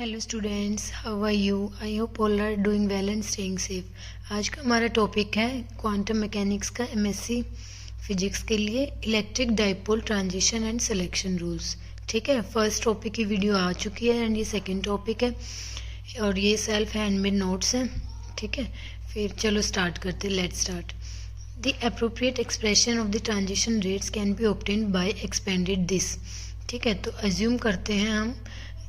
Hello students, how are you? I hope all are doing well and staying safe. आज का हमारा topic है quantum mechanics का MSc physics के लिए electric dipole transition and selection rules. ठीक है, फर्स्ट टॉपिक की वीडियो आ चुकी है एंड ये सेकंड टॉपिक है और ये सेल्फ हैंडमेड नोट्स हैं। ठीक है, फिर चलो स्टार्ट करते, let's start. The appropriate expression of the transition rates can be obtained by expanded this. ठीक है, तो अज्यूम करते हैं हम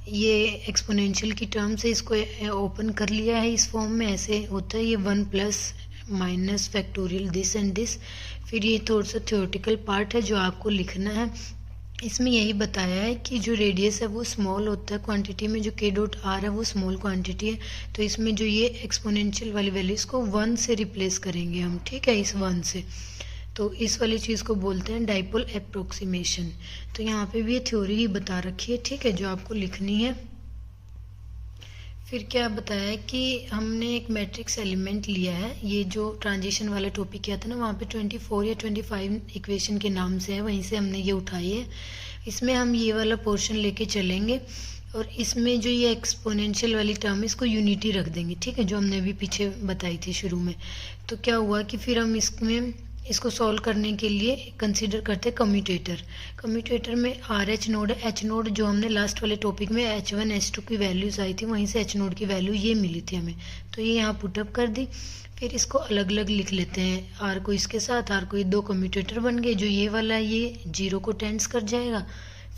ये एक्सपोनेंशियल की टर्म से इसको ओपन कर लिया है इस फॉर्म में। ऐसे होता है ये 1 plus minus factorial this and this. फिर ये थोड़ा सा थ्योरेटिकल पार्ट है जो आपको लिखना है। इसमें यही बताया है कि जो रेडियस है वो स्मॉल होता है क्वांटिटी में, जो k डॉट आर है वो स्मॉल क्वांटिटी है। तो इसमें जो ये एक्सपोनेंशियल वाली वैल्यू इसको 1 से रिप्लेस करेंगे हम। ठीक है, इस 1 से, तो इस वाली चीज़ को बोलते हैं डाइपोल अप्रोक्सीमेशन। तो यहाँ पे भी ये थ्योरी ही बता रखी है, ठीक है, जो आपको लिखनी है। फिर क्या बताया है कि हमने एक मैट्रिक्स एलिमेंट लिया है। ये जो ट्रांजिशन वाला टॉपिक किया था ना, वहाँ पे 24 या 25 इक्वेशन के नाम से है, वहीं से हमने ये उठाई है। इसमें हम ये वाला पोर्शन लेके चलेंगे और इसमें जो ये एक्सपोनेंशियल वाली टर्म इसको यूनिटी रख देंगे। ठीक है, जो हमने अभी पीछे बताई थी शुरू में। तो क्या हुआ कि फिर हम इसको सॉल्व करने के लिए कंसीडर करते हैं कम्यूटेटर। कम्यूटेटर में आर एच नोड है। एच नोड जो हमने लास्ट वाले टॉपिक में H1 H2 की वैल्यूज आई थी, वहीं से एच नोड की वैल्यू ये मिली थी हमें, तो ये यहाँ पुटअप कर दी। फिर इसको अलग अलग लिख लेते हैं, आर को इसके साथ, आर को ये दो कम्यूटेटर बन गए। जो ये वाला ये 0 को टेंस कर जाएगा।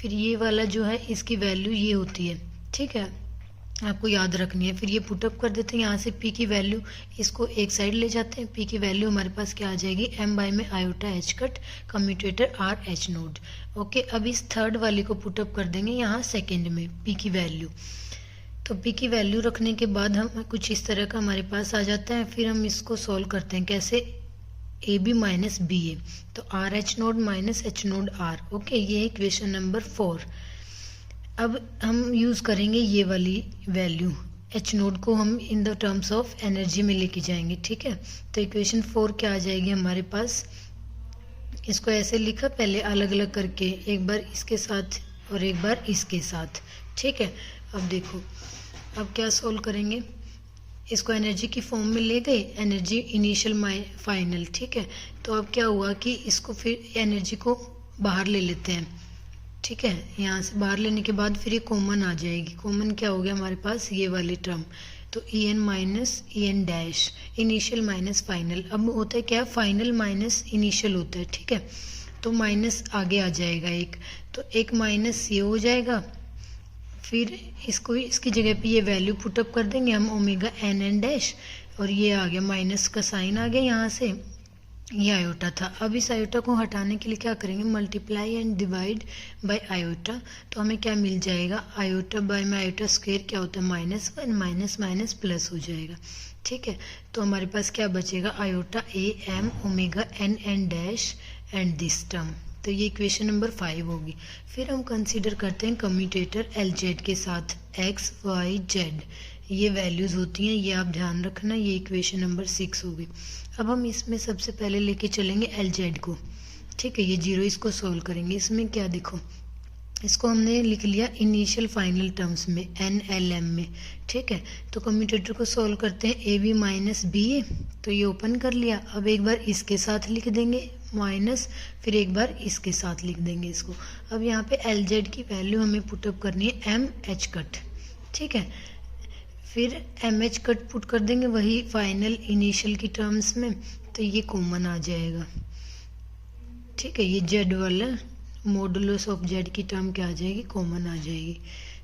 फिर ये वाला जो है इसकी वैल्यू ये होती है। ठीक है, आपको याद रखनी है। फिर ये पुटअप कर देते हैं, यहाँ से p की वैल्यू इसको एक साइड ले जाते हैं। p की वैल्यू हमारे पास क्या आ जाएगी, m बाई में iota H cut commutator are H node. Okay, अब इस थर्ड वाले को पुटअप कर देंगे यहाँ सेकेंड में p की वैल्यू। तो p की वैल्यू रखने के बाद हम कुछ इस तरह का हमारे पास आ जाता है। फिर हम इसको सॉल्व करते हैं कैसे, A B minus B A, तो R H naught minus H naught R. Okay, ये इक्वेशन नंबर 4। अब हम यूज़ करेंगे ये वाली वैल्यू, एच नोड को हम in the terms of energy में लेके जाएंगे। ठीक है, तो इक्वेशन 4 क्या आ जाएगी हमारे पास, इसको ऐसे लिखा पहले अलग अलग करके, एक बार इसके साथ और एक बार इसके साथ। ठीक है, अब देखो, अब क्या सोल्व करेंगे, इसको एनर्जी की फॉर्म में ले गए, एनर्जी इनिशियल फाइनल। ठीक है, तो अब क्या हुआ कि इसको फिर एनर्जी को बाहर ले लेते हैं। ठीक है, यहाँ से बाहर लेने के बाद फिर ये कॉमन आ जाएगी। कॉमन क्या हो गया हमारे पास, ये वाली टर्म, तो E N minus E N dash, initial minus final. अब होता है क्या, फाइनल माइनस इनिशियल होता है। ठीक है, तो माइनस आगे आ जाएगा एक, तो एक माइनस ये हो जाएगा। फिर इसको इसकी जगह पे ये वैल्यू पुटअप कर देंगे हम, ओमेगा एन एन डैश, और ये आ गया माइनस का साइन आ गया यहाँ से, ये आयोटा था। अब इस आयोटा को हटाने के लिए क्या करेंगे, multiply and divide by iota. तो हमें क्या मिल जाएगा, आयोटा बाय में आयोटा स्क्वायर क्या होता है, -1, माइनस माइनस प्लस हो जाएगा। ठीक है, तो हमारे पास क्या बचेगा, iota A M omega N N dash and this term. तो ये इक्वेशन नंबर 5 होगी। फिर हम कंसीडर करते हैं कम्यूटेटर एल जेड के साथ, एक्स वाई जेड ये वैल्यूज़ होती हैं, ये आप ध्यान रखना। ये इक्वेशन नंबर 6 होगी। अब हम इसमें सबसे पहले लेके चलेंगे एल जेड को। ठीक है, ये 0 इसको सॉल्व करेंगे। इसमें क्या देखो, इसको हमने लिख लिया इनिशियल फाइनल टर्म्स में, एन एल एम में। ठीक है, तो कम्यूटेटर को सॉल्व करते हैं, ए बी माइनस बी ए, तो ये ओपन कर लिया। अब एक बार इसके साथ लिख देंगे माइनस, फिर एक बार इसके साथ लिख देंगे इसको। अब यहाँ पे एल जेड की वैल्यू हमें पुटअप करनी है एम एच कट। ठीक है, फिर एम एच कट पुट कर देंगे वही फाइनल इनिशियल की टर्म्स में, तो ये कॉमन आ जाएगा। ठीक है, ये जेड वाला मॉडुलस ऑफ जेड की टर्म क्या आ जाएगी, कॉमन आ जाएगी।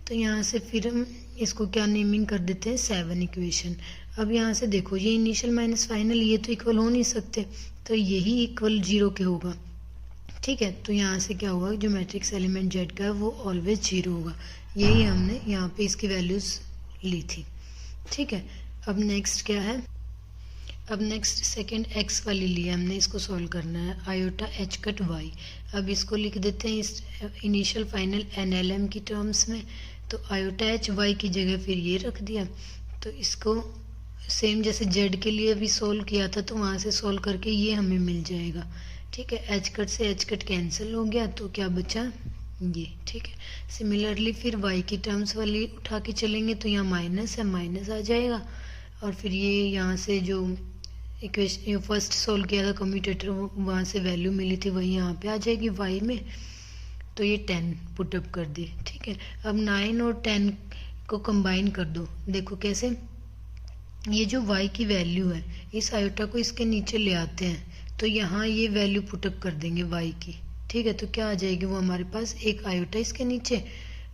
तो यहाँ से फिर हम इसको क्या नेमिंग कर देते हैं, 7 इक्वेशन। अब यहाँ से देखो, ये इनिशियल माइनस फाइनल ये तो इक्वल हो नहीं सकते, तो यही इक्वल 0 के होगा। ठीक है, तो यहाँ से क्या होगा, जो मैट्रिक्स एलिमेंट जेड का है वो ऑलवेज 0 होगा। यही हमने यहाँ पे इसकी वैल्यूज ली थी। ठीक है, अब नेक्स्ट क्या है, अब नेक्स्ट सेकेंड एक्स वाली लिया हमने, इसको सॉल्व करना है, आयोटा एच कट वाई। अब इसको लिख देते हैं इस initial final N L M की टर्म्स में, तो आयोटा एच वाई की जगह फिर ये रख दिया। तो इसको सेम जैसे जेड के लिए भी सॉल्व किया था, तो वहाँ से सॉल्व करके ये हमें मिल जाएगा। ठीक है, एच कट से एच कट कैंसिल हो गया, तो क्या बचा, ये, ठीक है। सिमिलरली फिर y की टर्म्स वाली उठा के चलेंगे तो यहाँ माइनस है, माइनस आ जाएगा। और फिर ये यहाँ से जो इक्वेशन फर्स्ट सोल्व किया था कम्यूटेटर, वहाँ से वैल्यू मिली थी वही यहाँ पे आ जाएगी y में। तो ये 10 पुटअप कर दिए, ठीक है। अब 9 और 10 को कंबाइन कर दो। देखो कैसे, ये जो y की वैल्यू है इस आयोटा को इसके नीचे ले आते हैं तो यहाँ ये वैल्यू पुटअप कर देंगे y की, ठीक है। तो क्या आ जाएगी वो हमारे पास, एक आयोटा इसके नीचे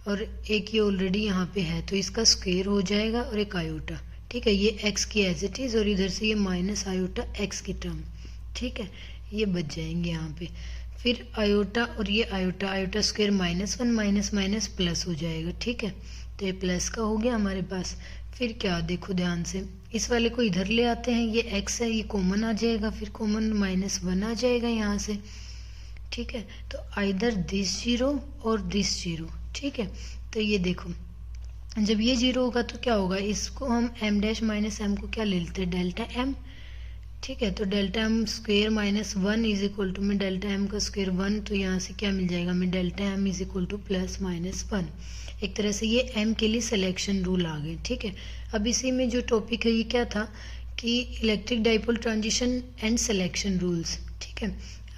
और एक ये ऑलरेडी यहाँ पे है तो इसका स्क्वायर हो जाएगा और एक आयोटा, ठीक है। ये x की एज इट इज और इधर से ये माइनस आयोटा x की टर्म, ठीक है। ये बच जाएंगे यहाँ पे। फिर आयोटा और ये iota, iota square -1 minus minus plus हो जाएगा, ठीक है। तो ये प्लस का हो गया हमारे पास। फिर क्या, देखो ध्यान से, इस वाले को इधर ले आते हैं, ये x है, ये कॉमन आ जाएगा, फिर कॉमन -1 आ जाएगा यहाँ से, ठीक है। तो आइदर दिस 0 और दिस 0, ठीक है। तो ये देखो, जब ये 0 होगा तो क्या होगा, इसको हम m डैश माइनस m को क्या ले लेते हैं, डेल्टा m, ठीक है। तो delta m square -1 is equal to में डेल्टा m का स्क्वेयर 1, तो यहाँ से क्या मिल जाएगा हमें, delta m is equal to +-1। एक तरह से ये m के लिए सिलेक्शन रूल आ गए, ठीक है। अब इसी में जो टॉपिक है ये क्या था कि electric dipole transition and selection rules, ठीक है।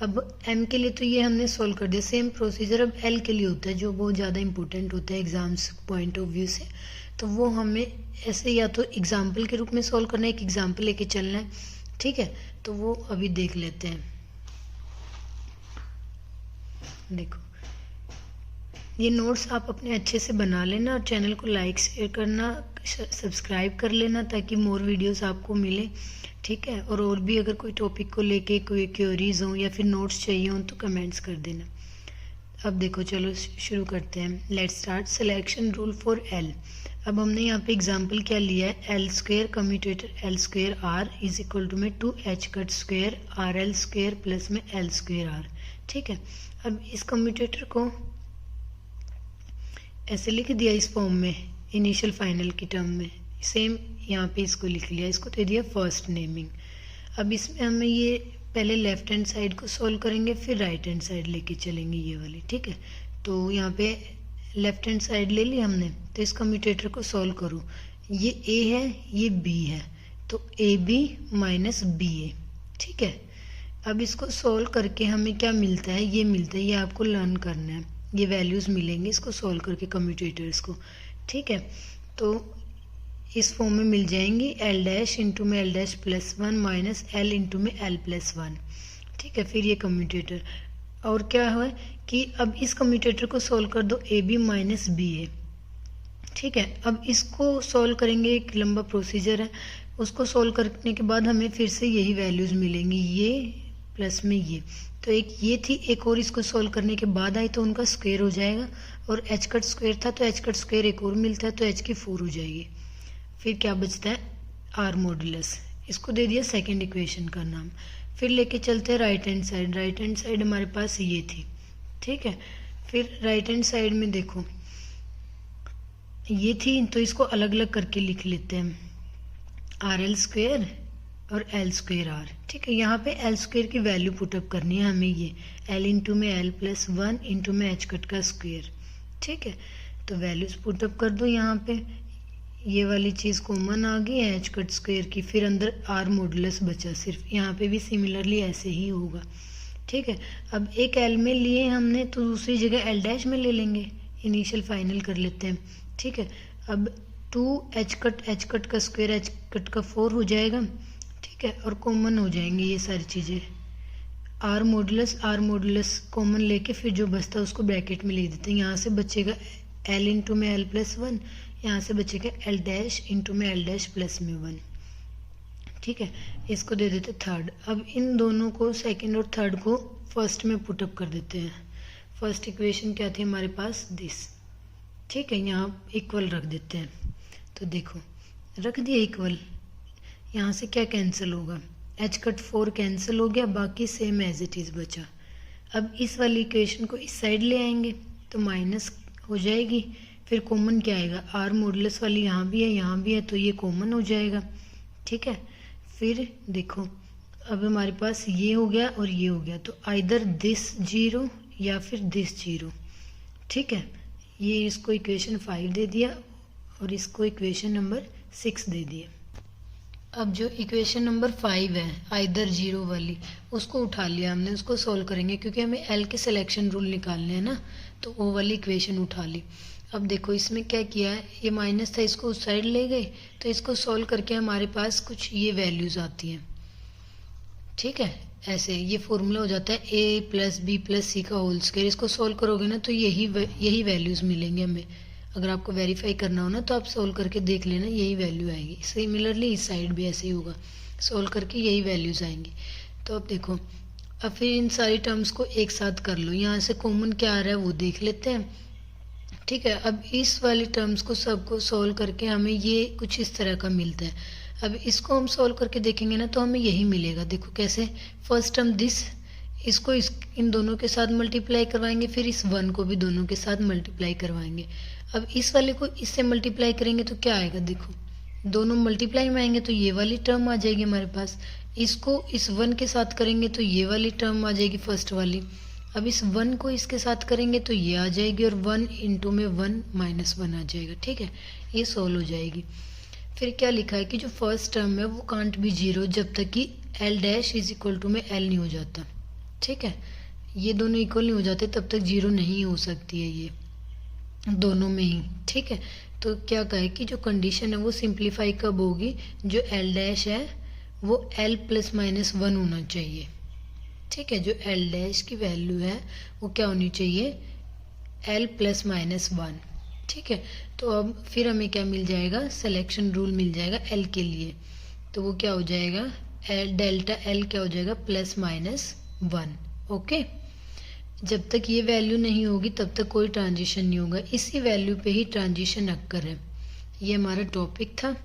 अब m के लिए तो ये हमने सोल्व कर दिया, सेम प्रोसीजर अब l के लिए होता है जो बहुत ज़्यादा इंपॉर्टेंट होता है एग्जाम्स पॉइंट ऑफ व्यू से। तो वो हमें ऐसे या तो एग्जाम्पल के रूप में सोल्व करना है, एक एग्जाम्पल लेके चलना है, ठीक है। तो वो अभी देख लेते हैं। देखो ये नोट्स आप अपने अच्छे से बना लेना और चैनल को लाइक शेयर करना, सब्सक्राइब कर लेना ताकि मोर वीडियोस आपको मिले, ठीक है। और भी अगर कोई टॉपिक को लेके कोई क्वेरीज हो या फिर नोट्स चाहिए हो तो कमेंट्स कर देना। अब देखो चलो शुरू करते हैं। Let's start. Selection rule for L. अब हमने यहाँ पे एग्जांपल क्या लिया है, L square commutator L square R is equal to में 2h cut square R L square plus में एल स्क्वेयर आर, ठीक है। अब इस कम्यूटेटर को ऐसे लिख दिया इस फॉर्म में, इनिशियल फाइनल की टर्म में, सेम यहाँ पे इसको लिख लिया, इसको दे दिया फर्स्ट नेमिंग। अब इसमें हमें ये पहले लेफ्ट हैंड साइड को सॉल्व करेंगे फिर राइट हैंड साइड लेके चलेंगे ये वाली, ठीक है। तो यहाँ पे लेफ्ट हैंड साइड ले ली हमने, तो इस कम्यूटेटर को सॉल्व करो। ये a है, ये b है, तो ab माइनस ba, ठीक है। अब इसको सॉल्व करके हमें क्या मिलता है, ये मिलता है, ये आपको लर्न करना है, ये वैल्यूज मिलेंगे इसको सॉल्व करके कम्यूटेटर्स को, ठीक है। तो इस फॉर्म में मिल जाएंगी l डैश इंटू में l dash +1 minus l into में l +1, ठीक है। फिर ये कम्यूटेटर, और क्या है कि अब इस कम्यूटेटर को सॉल्व कर दो ab माइनस ba, ठीक है। अब इसको सॉल्व करेंगे, एक लंबा प्रोसीजर है, उसको सॉल्व करने के बाद हमें फिर से यही वैल्यूज मिलेंगी, ये प्लस में ये, तो एक ये थी, एक और इसको सॉल्व करने के बाद आई तो उनका स्क्वायर हो जाएगा, और h कट स्क्वायर था तो h कट स्क्वायर एक और मिलता है तो h की 4 हो जाएगी। फिर क्या बचता है, आर मॉडुलस, इसको दे दिया सेकंड इक्वेशन का नाम। फिर लेके चलते हैं right hand side. Right hand side हमारे पास ये थी, ठीक है। फिर राइट हैंड साइड में देखो ये थी, तो इसको अलग अलग करके लिख लेते हैं, आर एल स्क्वेयर और एल स्क्वेयर आर, ठीक है। यहाँ पे एल स्क्वेयर की वैल्यू पुटअप करनी है हमें, ये एल इंटू में एल +1 इंटू में एच कट का स्क्वेयर, ठीक है। तो वैल्यूज पुटअप कर दो, यहाँ पे ये वाली चीज़ कॉमन आ गई है एच कट स्क्वेयर की, फिर अंदर आर मॉडुलस बचा सिर्फ, यहाँ पे भी सिमिलरली ऐसे ही होगा, ठीक है। अब एक एल में लिए हमने तो दूसरी जगह एल डैश में ले लेंगे, इनिशियल फाइनल कर लेते हैं, ठीक है। अब 2h कट का स्क्वायर h कट का 4 हो जाएगा, ठीक है। और कॉमन हो जाएंगे ये सारी चीज़ें, आर मॉडुलस कॉमन लेके फिर जो बचता है उसको ब्रैकेट में ले देते हैं। यहाँ से बचेगा l इंटू में l +1, यहाँ से बचेगा l डैश इंटू में l डैश प्लस में 1, ठीक है। इसको दे देते थर्ड। अब इन दोनों को, सेकंड और थर्ड को फर्स्ट में पुटअप कर देते हैं। फर्स्ट इक्वेशन क्या थी हमारे पास, दिस, ठीक है। यहाँ इक्वल रख देते हैं, तो देखो रख दिया इक्वल, यहाँ से क्या कैंसिल होगा, h कट 4 कैंसिल हो गया, बाकी सेम एज इट इज़ बचा। अब इस वाली इक्वेशन को इस साइड ले आएंगे तो माइनस हो जाएगी, फिर कॉमन क्या आएगा, आर मॉडुलस वाली यहाँ भी है यहाँ भी है तो ये कॉमन हो जाएगा, ठीक है। फिर देखो अब हमारे पास ये हो गया और ये हो गया, तो आइदर दिस 0 या फिर दिस 0, ठीक है, ये इसको इक्वेशन 5 दे दिया और इसको इक्वेशन नंबर 6 दे दिया। अब जो इक्वेशन नंबर 5 है आइदर जीरो वाली, उसको उठा लिया हमने, उसको सॉल्व करेंगे क्योंकि हमें एल के सिलेक्शन रूल निकालने हैं ना, तो वो वाली इक्वेशन उठा ली। अब देखो इसमें क्या किया है, ये माइनस था इसको उस साइड ले गए, तो इसको सॉल्व करके हमारे पास कुछ ये वैल्यूज आती हैं। ठीक है, ऐसे ये फॉर्मूला हो जाता है ए प्लस बी प्लस सी का होल स्क्वायर। इसको सॉल्व करोगे ना तो यही वैल्यूज मिलेंगे हमें। अगर आपको वेरीफाई करना हो ना तो आप सोल्व करके देख लेना, यही वैल्यू आएगी। सिमिलरली इस साइड भी ऐसे ही होगा, सोल्व करके यही वैल्यूज आएंगी। तो अब देखो, अब फिर इन सारी टर्म्स को एक साथ कर लो, यहाँ से कॉमन क्या आ रहा है वो देख लेते हैं। ठीक है, अब इस वाली टर्म्स को सबको सोल्व करके हमें ये कुछ इस तरह का मिलता है। अब इसको हम सोल्व करके देखेंगे ना तो हमें यही मिलेगा। देखो कैसे, फर्स्ट टर्म दिस, इसको इन दोनों के साथ मल्टीप्लाई करवाएंगे, फिर इस 1 को भी दोनों के साथ मल्टीप्लाई करवाएंगे। अब इस वाले को इससे मल्टीप्लाई करेंगे तो क्या आएगा, देखो दोनों मल्टीप्लाई में आएंगे तो ये वाली टर्म आ जाएगी हमारे पास। इसको इस 1 के साथ करेंगे तो ये वाली टर्म आ जाएगी फर्स्ट वाली। अब इस 1 को इसके साथ करेंगे तो ये आ जाएगी और 1 इंटू में 1 माइनस 1 आ जाएगा। ठीक है, ये सोल्व हो जाएगी। फिर क्या लिखा है कि जो फर्स्ट टर्म है वो कांट बी जीरो जब तक कि L dash is equal to में एल नहीं हो जाता। ठीक है, ये दोनों इक्वल नहीं हो जाते तब तक जीरो नहीं हो सकती है ये दोनों में ही। ठीक है, तो क्या कहे कि जो कंडीशन है वो सिंप्लीफाई कब होगी, जो एल डैश है वो एल प्लस माइनस 1 होना चाहिए। ठीक है, जो एल डैश की वैल्यू है वो क्या होनी चाहिए, एल प्लस माइनस 1। ठीक है, तो अब फिर हमें क्या मिल जाएगा, सिलेक्शन रूल मिल जाएगा एल के लिए। तो वो क्या हो जाएगा, एल डेल्टा एल क्या हो जाएगा, प्लस माइनस 1। ओके, जब तक ये वैल्यू नहीं होगी तब तक कोई ट्रांजिशन नहीं होगा, इसी वैल्यू पे ही ट्रांजिशन अक्कर है। ये हमारा टॉपिक था,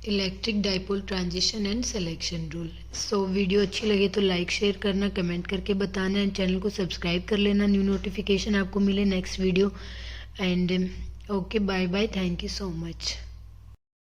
electric dipole transition and selection rule. So video अच्छी लगे तो लाइक शेयर करना, कमेंट करके बताना एंड चैनल को सब्सक्राइब कर लेना, न्यू नोटिफिकेशन आपको मिले next video. And okay, bye bye, thank you so much.